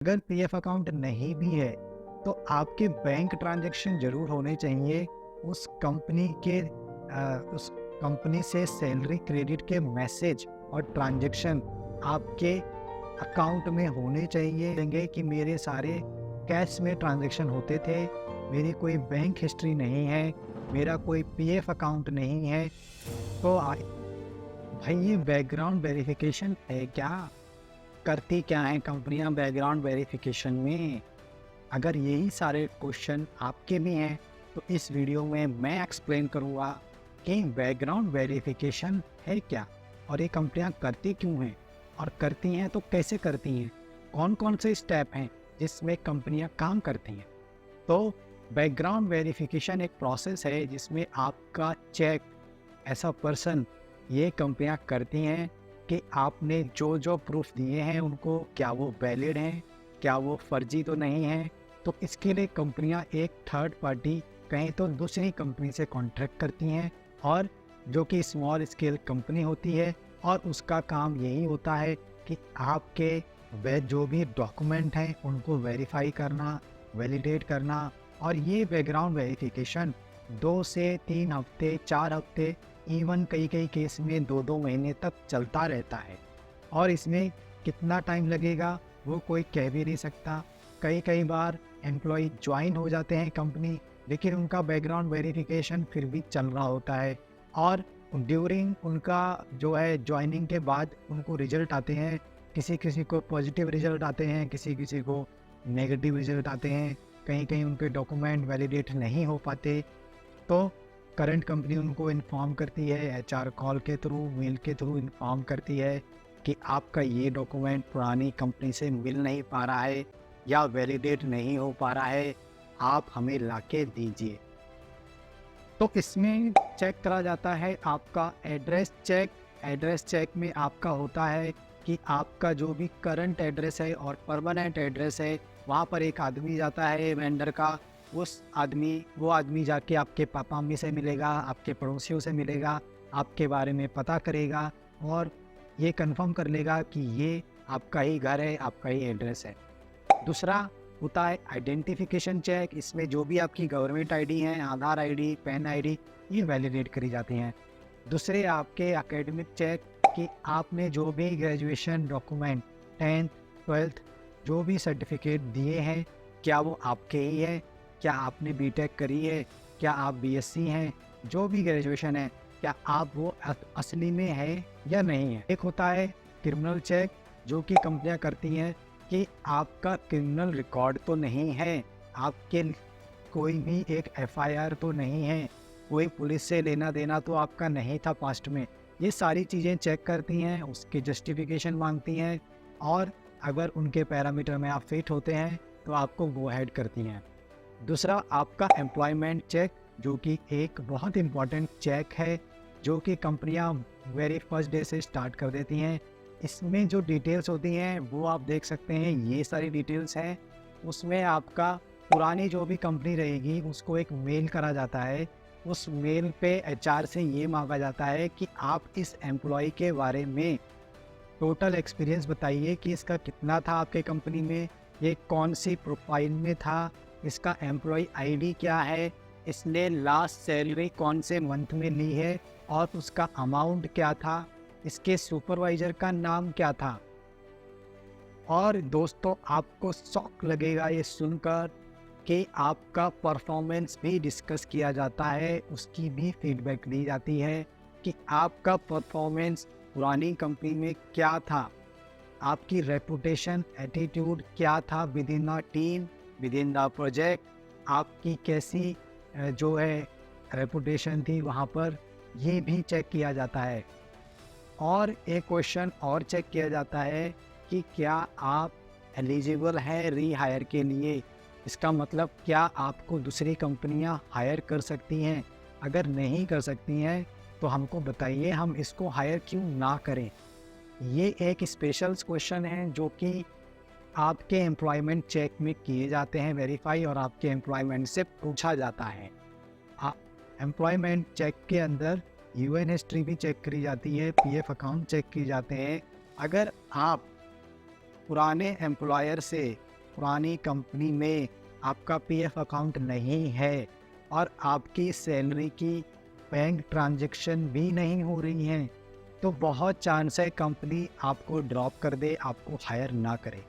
अगर PF account नहीं भी है तो आपके बैंक ट्रांजैक्शन ज़रूर होने चाहिए। उस कंपनी के उस कंपनी से सैलरी क्रेडिट के मैसेज और ट्रांजैक्शन आपके अकाउंट में होने चाहिए। देंगे कि मेरे सारे कैश में ट्रांजैक्शन होते थे, मेरी कोई बैंक हिस्ट्री नहीं है, मेरा कोई पीएफ अकाउंट नहीं है। तो भाई ये बैकग्राउंड वेरिफिकेशन है क्या? करती क्या हैं कंपनियां बैकग्राउंड वेरिफिकेशन में? अगर यही सारे क्वेश्चन आपके भी हैं तो इस वीडियो में मैं एक्सप्लेन करूँगा कि बैकग्राउंड वेरिफिकेशन है क्या और ये कंपनियां करती क्यों हैं और करती हैं तो कैसे करती हैं, कौन कौन से स्टेप हैं जिसमें कंपनियां काम करती हैं। तो बैकग्राउंड वेरिफिकेशन एक प्रोसेस है जिसमें आपका चेक ऐसा पर्सन ये कंपनियां करती हैं कि आपने जो जो प्रूफ दिए हैं उनको क्या वो वैलिड हैं, क्या वो फर्जी तो नहीं हैं। तो इसके लिए कंपनियां एक थर्ड पार्टी कहीं तो दूसरी कंपनी से कॉन्ट्रैक्ट करती हैं और जो कि स्मॉल स्केल कंपनी होती है और उसका काम यही होता है कि आपके वे जो भी डॉक्यूमेंट हैं उनको वेरीफाई करना, वैलिडेट करना। और ये बैकग्राउंड वेरिफिकेशन 2 से 3 हफ्ते, 4 हफ्ते, इवन कई कई केस में 2-2 महीने तक चलता रहता है। और इसमें कितना टाइम लगेगा वो कोई कह भी नहीं सकता। कई बार एम्प्लॉय ज्वाइन हो जाते हैं कंपनी, लेकिन उनका बैकग्राउंड वेरिफिकेशन फिर भी चल रहा होता है और ड्यूरिंग उनका जो है ज्वाइनिंग के बाद उनको रिजल्ट आते हैं। किसी किसी को पॉजिटिव रिजल्ट आते हैं, किसी किसी को नेगेटिव रिजल्ट आते हैं। कहीं उनके डॉक्यूमेंट वैलिडेट नहीं हो पाते तो करंट कंपनी उनको इन्फॉर्म करती है, एचआर कॉल के थ्रू, मेल के थ्रू इन्फॉर्म करती है कि आपका ये डॉक्यूमेंट पुरानी कंपनी से मिल नहीं पा रहा है या वैलिडेट नहीं हो पा रहा है, आप हमें लाके दीजिए। तो इसमें चेक करा जाता है आपका एड्रेस चेक। एड्रेस चेक में आपका होता है कि आपका जो भी करंट एड्रेस है और परमानेंट एड्रेस है वहाँ पर एक आदमी जाता है वेंडर का। वो आदमी जाके आपके पापा मम्मी से मिलेगा, आपके पड़ोसियों से मिलेगा, आपके बारे में पता करेगा और ये कंफर्म कर लेगा कि ये आपका ही घर है, आपका ही एड्रेस है। दूसरा होता है आइडेंटिफिकेशन चेक। इसमें जो भी आपकी गवर्नमेंट आईडी है, आधार आईडी, पैन आईडी, ये वैलिडेट करी जाती हैं। दूसरे आपके एकेडमिक चेक कि आपने जो भी ग्रेजुएशन डॉक्यूमेंट 10th 12th जो भी सर्टिफिकेट दिए हैं क्या वो आपके ही है, क्या आपने बीटेक करी है, क्या आप बीएससी हैं, जो भी ग्रेजुएशन है क्या आप वो असली में है या नहीं है। एक होता है क्रिमिनल चेक जो कि कंपनियां करती हैं कि आपका क्रिमिनल रिकॉर्ड तो नहीं है, आपके कोई भी एक एफआईआर तो नहीं है, कोई पुलिस से लेना देना तो आपका नहीं था पास्ट में। ये सारी चीज़ें चेक करती हैं, उसके जस्टिफिकेशन मांगती हैं और अगर उनके पैरामीटर में आप फिट होते हैं तो आपको गो अहेड करती हैं। दूसरा आपका एम्प्लॉयमेंट चेक जो कि एक बहुत इम्पॉर्टेंट चेक है जो कि कंपनियां वेरी फर्स्ट डे से स्टार्ट कर देती हैं। इसमें जो डिटेल्स होती हैं वो आप देख सकते हैं, ये सारी डिटेल्स हैं। उसमें आपका पुरानी जो भी कंपनी रहेगी उसको एक मेल करा जाता है। उस मेल पे एचआर से ये मांगा जाता है कि आप इस एम्प्लॉय के बारे में टोटल एक्सपीरियंस बताइए कि इसका कितना था आपके कंपनी में, ये कौन सी प्रोफाइल में था, इसका एम्प्लॉय आईडी क्या है, इसने लास्ट सैलरी कौन से मंथ में ली है और उसका अमाउंट क्या था, इसके सुपरवाइज़र का नाम क्या था। और दोस्तों आपको शॉक लगेगा ये सुनकर कि आपका परफॉर्मेंस भी डिस्कस किया जाता है, उसकी भी फीडबैक दी जाती है कि आपका परफॉर्मेंस पुरानी कंपनी में क्या था, आपकी रेपुटेशन एटीट्यूड क्या था with in the team, with in the project, आपकी कैसी जो है रेपुटेशन थी वहाँ पर, ये भी चेक किया जाता है। और एक क्वेश्चन और चेक किया जाता है कि क्या आप एलिजिबल हैं रीहायर के लिए। इसका मतलब क्या आपको दूसरी कंपनियां हायर कर सकती हैं, अगर नहीं कर सकती हैं तो हमको बताइए, हम इसको हायर क्यों ना करें। ये एक स्पेशल क्वेश्चन है जो कि आपके एम्प्लॉयमेंट चेक में किए जाते हैं वेरीफाई और आपके एम्प्लॉयमेंट से पूछा जाता है। एम्प्लॉयमेंट चेक के अंदर यूएन हिस्ट्री भी चेक करी जाती है, पीएफ अकाउंट चेक किए जाते हैं। अगर आप पुराने एम्प्लॉयर से पुरानी कंपनी में आपका पीएफ अकाउंट नहीं है और आपकी सैलरी की बैंक ट्रांजैक्शन भी नहीं हो रही हैं, तो बहुत चांस है कंपनी आपको ड्रॉप कर दे, आपको हायर ना करे।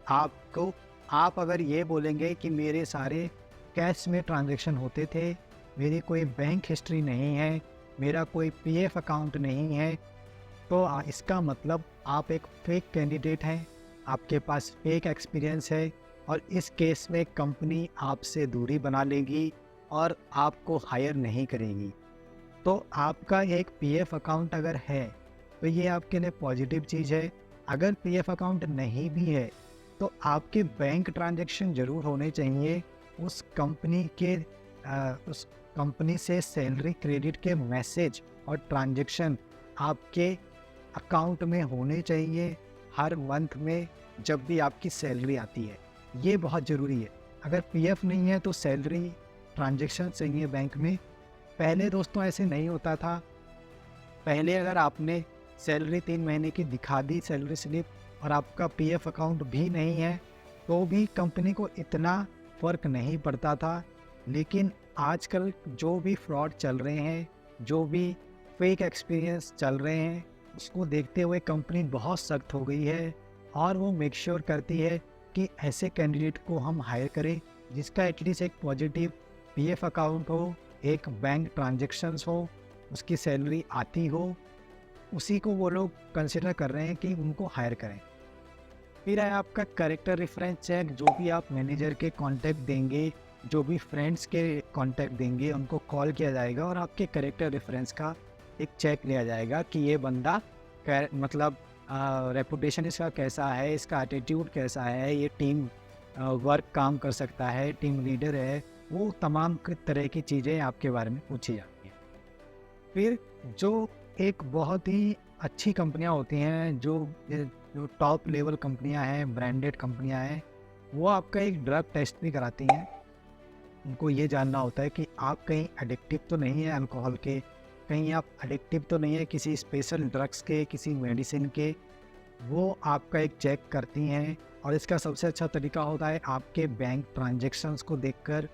आप अगर ये बोलेंगे कि मेरे सारे कैश में ट्रांजैक्शन होते थे, मेरी कोई बैंक हिस्ट्री नहीं है, मेरा कोई पीएफ अकाउंट नहीं है, तो इसका मतलब आप एक फेक कैंडिडेट हैं, आपके पास फेक एक्सपीरियंस है और इस केस में कंपनी आपसे दूरी बना लेगी और आपको हायर नहीं करेगी। तो आपका एक पीएफ अकाउंट अगर है तो ये आपके लिए पॉजिटिव चीज़ है। अगर पीएफ अकाउंट नहीं भी है तो आपके बैंक ट्रांजैक्शन ज़रूर होने चाहिए। उस कंपनी से सैलरी क्रेडिट के मैसेज और ट्रांजैक्शन आपके अकाउंट में होने चाहिए हर मंथ में जब भी आपकी सैलरी आती है। ये बहुत ज़रूरी है। अगर पीएफ नहीं है तो सैलरी ट्रांजैक्शन चाहिए बैंक में। पहले दोस्तों ऐसे नहीं होता था। पहले अगर आपने सैलरी 3 महीने की दिखा दी सैलरी स्लिप और आपका पीएफ अकाउंट भी नहीं है तो भी कंपनी को इतना फ़र्क नहीं पड़ता था। लेकिन आजकल जो भी फ्रॉड चल रहे हैं, जो भी फेक एक्सपीरियंस चल रहे हैं, उसको देखते हुए कंपनी बहुत सख्त हो गई है और वो मेक श्योर करती है कि ऐसे कैंडिडेट को हम हायर करें जिसका एटलीस्ट एक पॉजिटिव पीएफ अकाउंट हो, एक बैंक ट्रांजैक्शंस हो, उसकी सैलरी आती हो, उसी को वो लोग कंसिडर कर रहे हैं कि उनको हायर करें। फिर है आपका कैरेक्टर रेफरेंस चेक। जो भी आप मैनेजर के कांटेक्ट देंगे, जो भी फ्रेंड्स के कांटेक्ट देंगे, उनको कॉल किया जाएगा और आपके कैरेक्टर रेफरेंस का एक चेक लिया जाएगा कि ये बंदा मतलब रेपुटेशन इसका कैसा है, इसका एटीट्यूड कैसा है, ये टीम वर्क काम कर सकता है, टीम लीडर है, वो तमाम तरह की चीज़ें आपके बारे में पूछी जाती हैं। फिर जो एक बहुत ही अच्छी कंपनियां होती हैं, जो टॉप लेवल कंपनियां हैं, ब्रांडेड कंपनियां हैं, वो आपका एक ड्रग टेस्ट भी कराती हैं। उनको ये जानना होता है कि आप कहीं एडिक्टिव तो नहीं है अल्कोहल के, कहीं आप एडिक्टिव तो नहीं है किसी स्पेशल ड्रग्स के, किसी मेडिसिन के। वो आपका एक चेक करती हैं और इसका सबसे अच्छा तरीका होता है आपके बैंक ट्रांजैक्शंस को देखकर।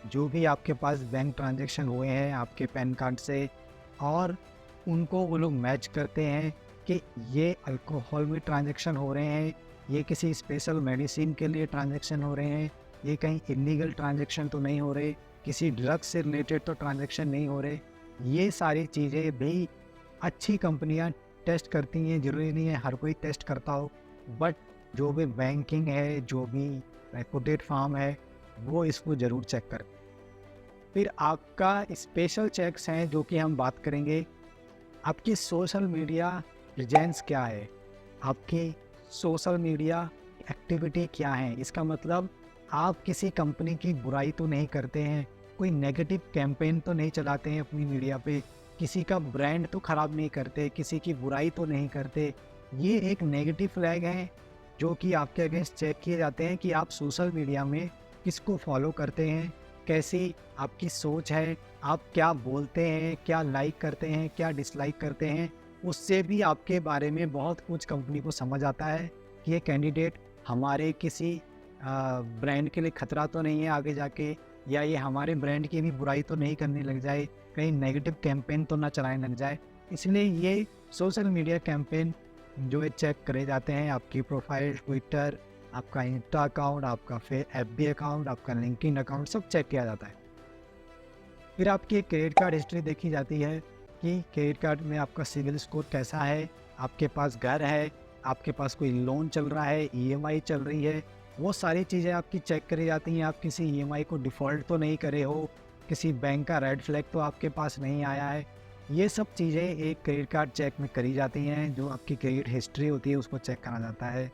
जो भी आपके पास बैंक ट्रांजैक्शन हुए हैं आपके पैन कार्ड से, और उनको वो लोग मैच करते हैं कि ये अल्कोहल में ट्रांजैक्शन हो रहे हैं, ये किसी स्पेशल मेडिसिन के लिए ट्रांजैक्शन हो रहे हैं, ये कहीं इलीगल ट्रांजैक्शन तो नहीं हो रहे, किसी ड्रग से रिलेटेड तो ट्रांजैक्शन नहीं हो रहे। ये सारी चीज़ें भी अच्छी कंपनियां टेस्ट करती हैं। ज़रूरी नहीं है हर कोई टेस्ट करता हो, बट जो भी बैंकिंग है, जो भी रेपुटेड फर्म है, वो इसको ज़रूर चेक करते हैं। फिर आपका स्पेशल चेक्स हैं जो कि हम बात करेंगे। आपकी सोशल मीडिया प्रेजेंस क्या है, आपकी सोशल मीडिया एक्टिविटी क्या है। इसका मतलब आप किसी कंपनी की बुराई तो नहीं करते हैं, कोई नेगेटिव कैंपेन तो नहीं चलाते हैं अपनी मीडिया पे, किसी का ब्रांड तो ख़राब नहीं करते, किसी की बुराई तो नहीं करते। ये एक नेगेटिव फ्लैग है जो कि आपके अगेंस्ट चेक किए जाते हैं कि आप सोशल मीडिया में किसको फॉलो करते हैं, कैसी आपकी सोच है, आप क्या बोलते हैं, क्या लाइक करते हैं, क्या डिसलाइक करते हैं। उससे भी आपके बारे में बहुत कुछ कंपनी को समझ आता है कि ये कैंडिडेट हमारे किसी ब्रांड के लिए खतरा तो नहीं है आगे जाके, या ये हमारे ब्रांड की भी बुराई तो नहीं करने लग जाए, कहीं नेगेटिव कैंपेन तो ना चलाने लग जाए। इसलिए ये सोशल मीडिया कैंपेन जो है चेक करे जाते हैं। आपकी प्रोफाइल, ट्विटर, आपका इंस्टा अकाउंट, आपका एफबी अकाउंट, आपका लिंक्डइन अकाउंट, सब चेक किया जाता है। फिर आपकी क्रेडिट कार्ड हिस्ट्री देखी जाती है कि क्रेडिट कार्ड में आपका सिविल स्कोर कैसा है, आपके पास घर है, आपके पास कोई लोन चल रहा है, ईएमआई चल रही है, वो सारी चीज़ें आपकी चेक करी जाती हैं। आप किसी ईएमआई को डिफ़ॉल्ट तो नहीं करे हो, किसी बैंक का रेड फ्लैग तो आपके पास नहीं आया है। ये सब चीज़ें एक क्रेडिट कार्ड चेक में करी जाती हैं। जो आपकी क्रेडिट हिस्ट्री होती है उसको चेक करा जाता है।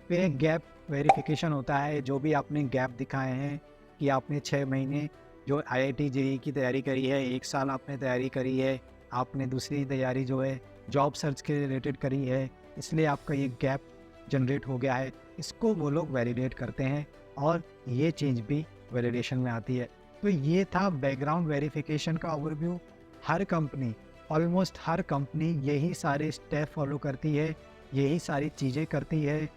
फिर एक गैप वेरिफिकेशन होता है। जो भी आपने गैप दिखाए हैं कि आपने 6 महीने जो IIT JEE की तैयारी करी है, 1 साल आपने तैयारी करी है, आपने दूसरी तैयारी जो है जॉब सर्च के रिलेटेड करी है, इसलिए आपका ये गैप जनरेट हो गया है, इसको वो लोग वैलिडेट करते हैं और ये चीज़ भी वैलिडेशन में आती है। तो ये था बैकग्राउंड वेरिफिकेशन का ओवरव्यू। हर कंपनी, ऑलमोस्ट हर कंपनी यही सारे स्टेप फॉलो करती है, यही सारी चीज़ें करती है।